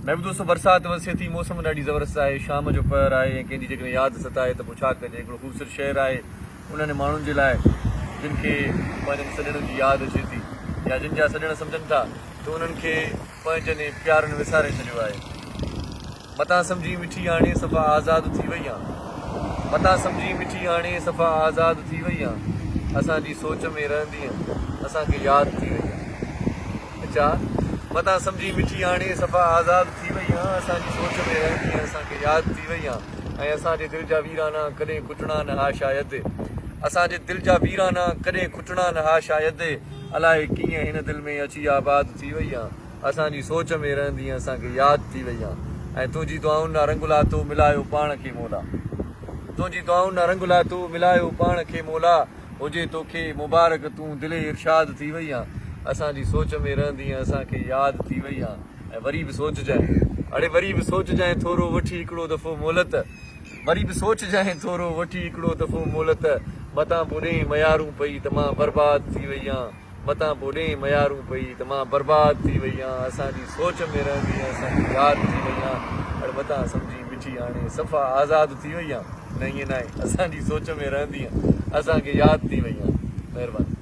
मैं भी दोस्तों बरसात वसे थी मौसम ॾाढी ज़बरदस्त आहे शाम जो पहर आहे कंहिंजी जेकॾहिं यादि सताए त पोइ छा कजे हिकिड़ो ख़ूबसूरत शहर आहे उन्हनि माण्हुनि जे लाइ जिन खे पंहिंजनि सॼणनि जी यादि अचे थी या जिन जा सॼण सम्झनि था त उन्हनि खे पंहिंजनि प्यारनि विसारे छॾियो आहे। मतां सम्झी मिठी हाणे सफ़ा आज़ादु थी वई आहे मतां सम्झी मिठी हाणे सफ़ा आज़ादु थी वई आहे असांजी सोच में रहंदी असांखे यादि थी वई आहे। अच्छा मतां सम्झी मिठी हाणे सफ़ा आज़ादु थी वई आहे असांजी सोच में रहंदी असांखे यादि थी वई आहे ऐं असांजे दिलि जा वीराना कॾहिं खुटणा न हा शायदि असांजे दिलि जा वीराना कॾहिं खुटणा न हा शायदि अलाए कीअं हिन दिलि में अची आबाद थी वई आहे असांजी सोच में रहंदी असांखे यादि थी वई आहे। ऐं तुंहिंजी दुआउनि ना रंग लातो मिलायो पाण खे मोला तुंहिंजी दुआउनि ना रंग लातो मिलायो पाण खे मोला हुजे तोखे मुबारक तूं दिले इरशाद थी वई आहे असांजी सोच में रहंदी असांखे यादि थी वई आहे। ऐं वरी बि सोचजांइ अड़े वरी बि सोचजांइ थोरो वठी हिकिड़ो दफ़ो मोहलत वरी बि सोचजांइ थोरो वठी हिकिड़ो दफ़ो मोहलत मतां बोॾे मयारूं पई त मां बर्बाद थी वई आहियां मतां बोॾे मयारूं पई त मां बर्बाद थी वई आहियां असांजी सोच में रहंदी असांखे यादि थी वई आहे। अड़े मतां सम्झी मिठी हाणे सफ़ा आज़ादु थी वई आहे न ईअं न आहे असांजी सोच में रहंदी असांखे यादि थी वई आहे। महिरबानी।